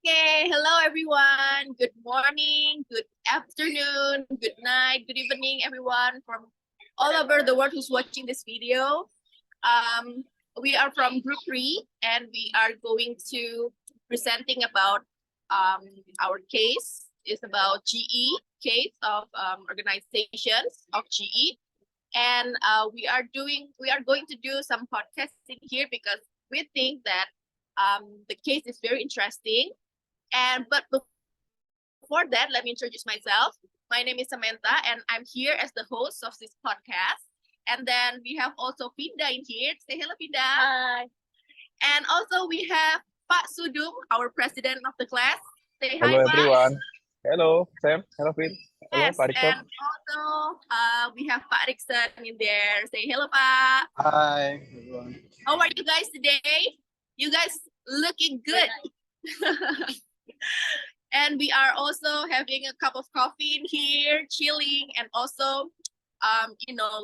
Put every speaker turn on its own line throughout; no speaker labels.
Okay, hello everyone. Good morning, good afternoon, good night, good evening, everyone from all over the world who's watching this video. Um, we are from Group 3 and we are going to presenting about our case. It's about GE case of organizations of GE. And we are going to do some podcasting here because we think that the case is very interesting. But before that, let me introduce myself. My name is Samantha, and I'm here as the host of this podcast. And then we have also Finda in here. Say hello, Finda.
Hi.
And also we have Pak Sudung, our president of the class. Say hi,
Hello
Pak.
everyone. Hello Sam. Hello Vin. Hello
Yes,
Pak Rickson.
and also we have Pak Rickson in there. Say hello, Pak.
Hi, everyone.
How are you guys today? You guys looking good. And we are also having a cup of coffee in here, chilling, and also,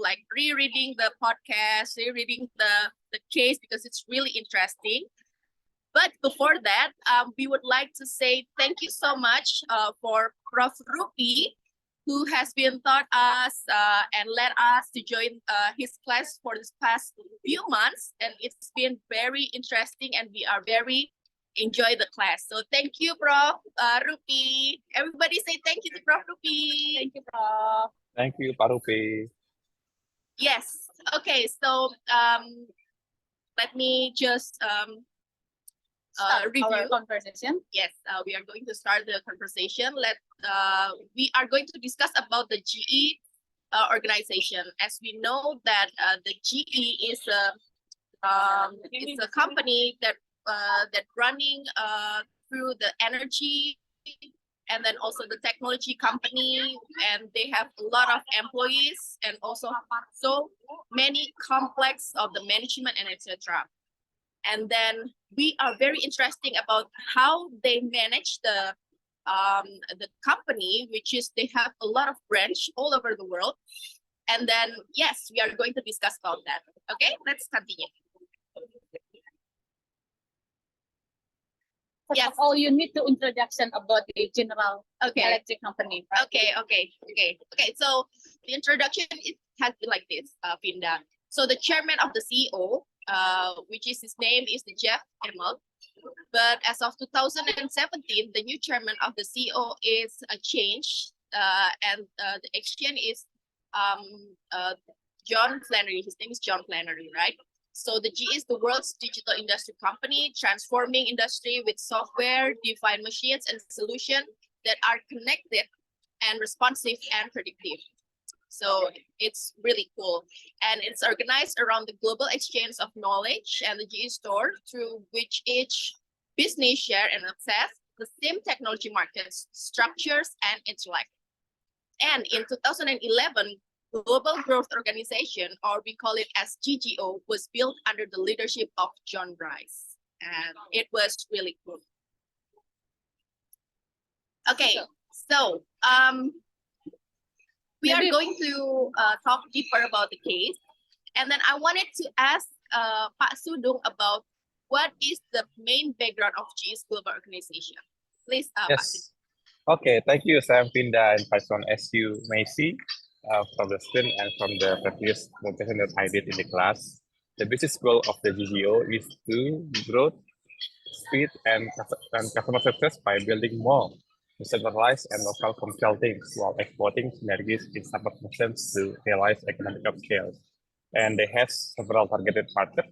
like rereading the podcast, rereading the case because it's really interesting. But before that, we would like to say thank you so much for Prof. Rupi, who has been taught us and led us to join his class for this past few months. And it's been very interesting and we are very enjoy the class. So thank you, Prof. Rupi. Everybody say thank you to Prof. Rupi.
Thank you, Prof.
Thank you Pak Rupi.
Yes. Okay. So let me just review
our conversation.
Yes, we are going to start the conversation. We are going to discuss about the GE organization. As we know that the GE is a company that running through the energy and then also the technology company, and they have a lot of employees and also so many complex of the management and etc. And then we are very interesting about how they manage the company, which is they have a lot of branch all over the world. And then, yes, we are going to discuss about that. Okay, let's continue.
First of all, you need to introduction about the General Electric company. Right?
Okay. So the introduction has been like this, Finda. So the chairman of the CEO, which is his name is the Jeff Immelt. But as of 2017, the new chairman of the CEO is a change, and the exchange is John Flannery. His name is John Flannery, right? So the GE is the world's digital industry company, transforming industry with software-defined machines and solutions that are connected and responsive and predictive. So it's really cool. And it's organized around the global exchange of knowledge and the GE store through which each business share and access the same technology markets, structures, and intellect. And in 2011, Global Growth Organization, or we call it as GGO, was built under the leadership of John Bryce. And it was really cool. Okay, so we are going to talk deeper about the case. And then I wanted to ask Pak Sudung about what is the main background of GE's global organization. Please,
Yes. Okay, thank you Sam, Finda, and Person. As you may see from the screen and from the previous presentation that I did in the class, the business goal of the GGO is to grow, speed, and customer success by building more decentralized and local consulting while exporting synergies in support functions to realize economic scale. And they have several targeted partners,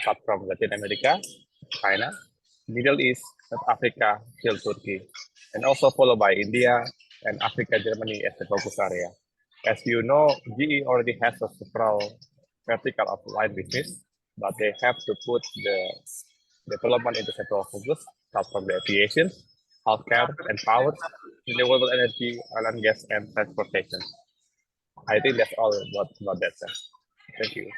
apart from Latin America, China, Middle East, South Africa, till Turkey, and also followed by India and Africa, Germany as the focus area. As you know, GE already has a several vertical of line business, but they have to put the development into several focus, apart from the aviation, healthcare and power, renewable energy, oil and gas, and transportation. I think that's all about that, sir. Thank you.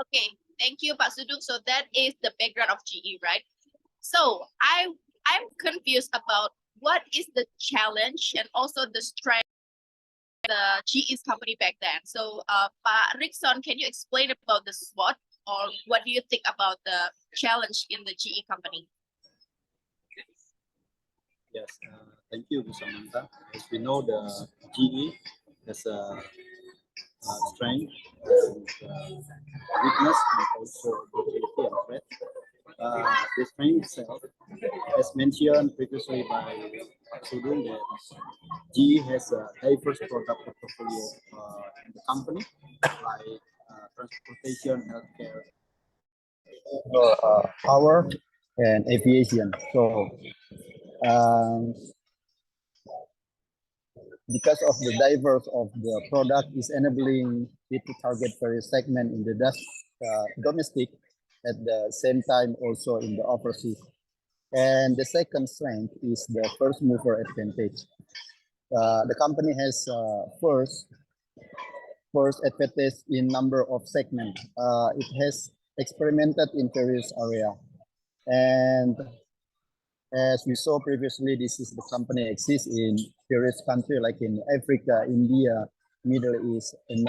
Okay, thank you, Pak Sudung. So that is the background of GE, right? So I'm confused about what is the challenge and also the strength of the GE's company back then. So Pak Rickson, can you explain about the SWOT, or what do you think about the challenge in the GE company?
Yes, thank you, Samantha. As we know, the GE has a strength and weakness and also opportunity and threat. The strength itself, as mentioned previously by Hasudungan, that GE has a diverse product portfolio in the company, like transportation, healthcare, power, and aviation. So, um, because of the diverse of the product is enabling it to target various segment in the domestic at the same time also in the overseas. And the second strength is the first mover advantage. The company has first advantage in number of segments. It has experimented in various areas. And as we saw previously, this is the company exists in various countries like in Africa, India, Middle East, in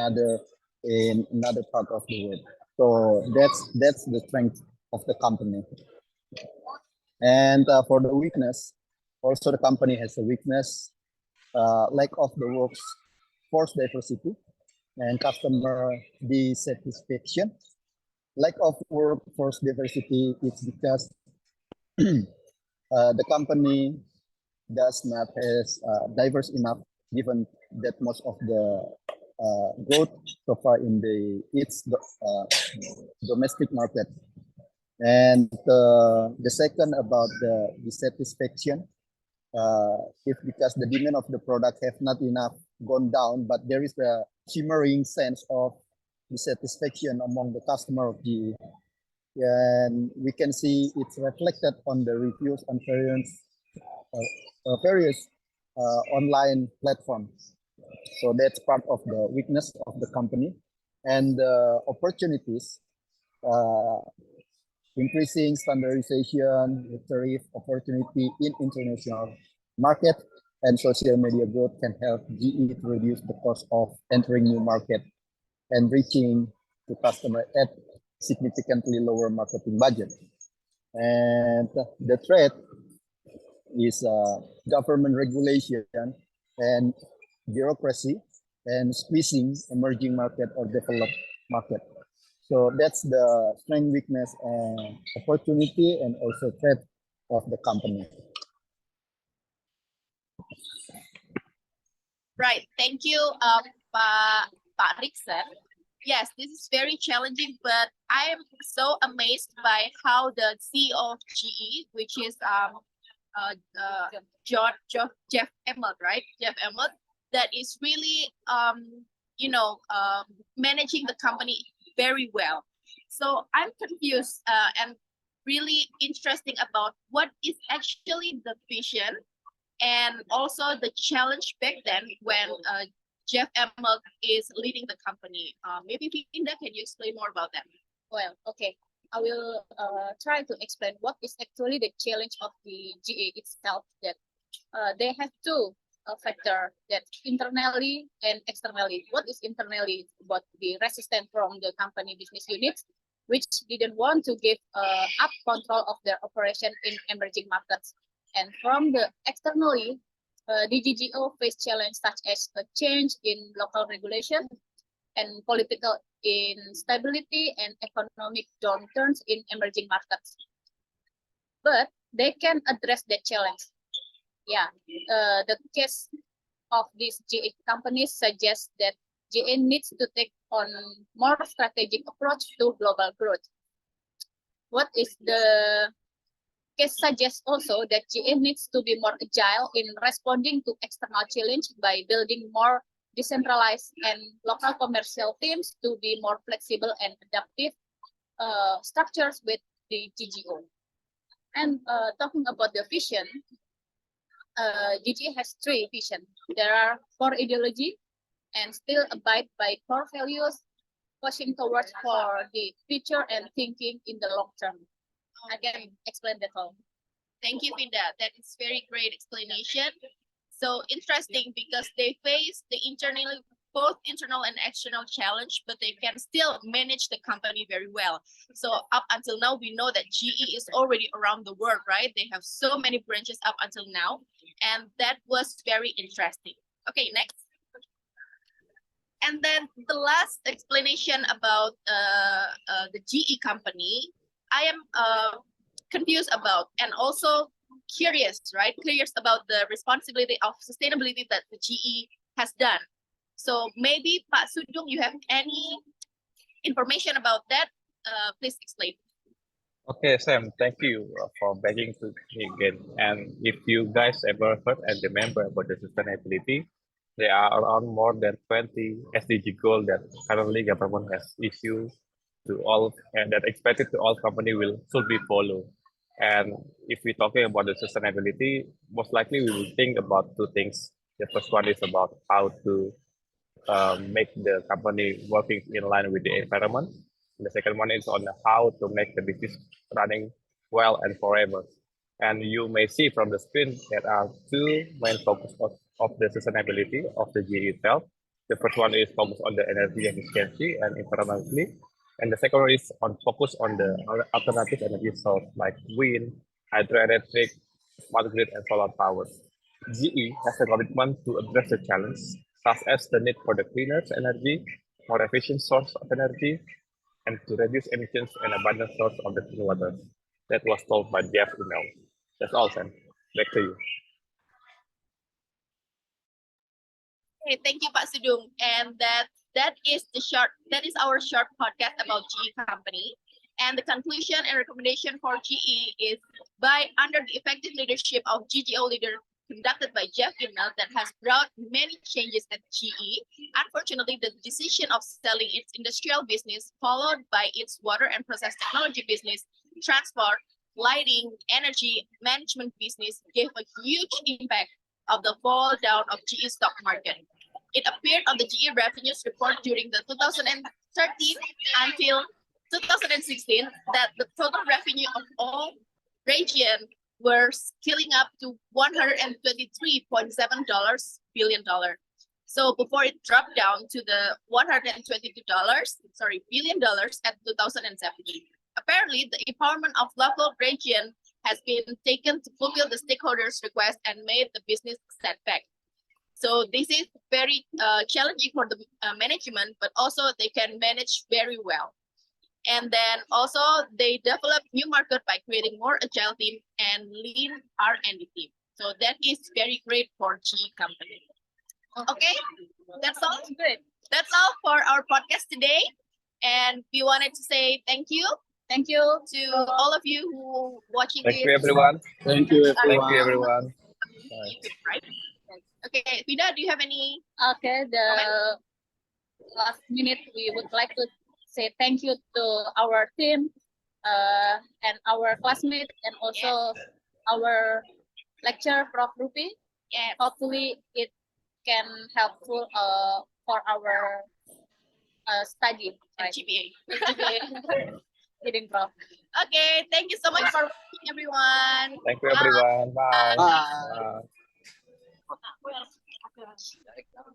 another part of the world. So that's the strength of the company. And for the weakness, also the company has a weakness, lack of the workforce diversity and customer dissatisfaction. Lack of workforce diversity is because the company does not has diverse enough, given that most of the growth so far in its domestic market. And the second about the dissatisfaction, if because the demand of the product have not enough gone down, but there is a shimmering sense of dissatisfaction among the customer of GE. And we can see it's reflected on the reviews on various online platforms. So that's part of the weakness of the company. And opportunities, increasing standardization, tariff opportunity in international market, and social media growth can help GE to reduce the cost of entering new market and reaching to customer at significantly lower marketing budget. And the threat is government regulation and bureaucracy and squeezing emerging market or developed market. So that's the strength, weakness, and opportunity, and also threat of the company.
Right. Thank you, Pak Rickson. Yes, this is very challenging, but I am so amazed by how the CEO of GE, which is Jeff Emmett, right? Jeff Emmett, that is really managing the company very well. So I'm confused and really interesting about what is actually the vision and also the challenge back then when Jeff Emmett is leading the company. Maybe Finda, can you explain more about that?
Well, okay. I will try to explain what is actually the challenge of the GA itself. That they have two factors, that internally and externally. What is internally? About the resistance from the company business units, which didn't want to give up control of their operation in emerging markets. And from the externally, the GGO faced challenges such as a change in local regulation and political instability and economic downturns in emerging markets. But they can address that challenge. Yeah, the case of these GA companies suggests that GA needs to take on more strategic approach to global growth. What is the case suggests also that GA needs to be more agile in responding to external challenge by building more decentralized and local commercial teams to be more flexible and adaptive structures with the GGO. And talking about the vision, GGA has three visions. There are core ideology and still abide by core values, pushing towards for the future and thinking in the long term. I can explain that all.
Thank you, Finda. That is very great explanation. So interesting because they face the internally both internal and external challenge, but they can still manage the company very well. So up until now, we know that GE is already around the world, right? They have so many branches up until now, and that was very interesting. Okay, next. And then the last explanation about the GE company, I am confused about, and also curious, right? Curious about the responsibility of sustainability that the GE has done. So maybe Pak Sudung, you have any information about that? Please explain.
Okay, Sam, thank you for begging to me again. And if you guys ever heard and remember about the sustainability, there are around more than 20 SDG goals that currently government has issued to all, and that expected to all company will should be followed. And if we're talking about the sustainability, most likely we will think about two things. The first one is about how to make the company working in line with the environment. The second one is on how to make the business running well and forever. And you may see from the screen there are two main focus of the sustainability of the GE itself. The first one is focus on the energy efficiency and environmentally. And the second one is on focus on the alternative energy source like wind, hydroelectric, smart grid, and solar power. GE has a commitment to address the challenge, such as the need for the cleaner energy, more efficient source of energy, and to reduce emissions and abundant source of the clean water. That was told by Jeff email. That's all, Sam. Back to you.
Okay, thank you, Pak Sudung. And that is our short podcast about GE company. And the conclusion and recommendation for GE is by under the effective leadership of GGO leader conducted by Jeff Immelt that has brought many changes at GE. Unfortunately, the decision of selling its industrial business, followed by its water and process technology business, transport, lighting, energy management business, gave a huge impact of the fall down of GE stock market. It appeared on the GE revenues report during the 2013 until 2016 that the total revenue of all region were scaling up to $123.7 billion. So before it dropped down to the $122 billion at 2017. Apparently, the empowerment of local region has been taken to fulfill the stakeholders' request and made the business setback. So this is very challenging for the management, but also they can manage very well. And then also they develop new market by creating more agile team and lean R&D team. So that is very great for GE company. Okay, that's all. Good. That's all for our podcast today. And we wanted to say thank you. Thank you to all of you who watching
Thank
this.
you, everyone.
Thank you,
Thank you, everyone.
Right. Okay, Finda, do you have any?
Okay, the last minute we would like to say thank you to our team and our classmates and also our lecturer, Prof. Rupi.
Yeah.
Hopefully it can helpful for our study. Right?
GPA.
Kidding, Prof.
Okay, thank you so much for watching, everyone.
Thank you, everyone. Bye.
Bye.
Bye.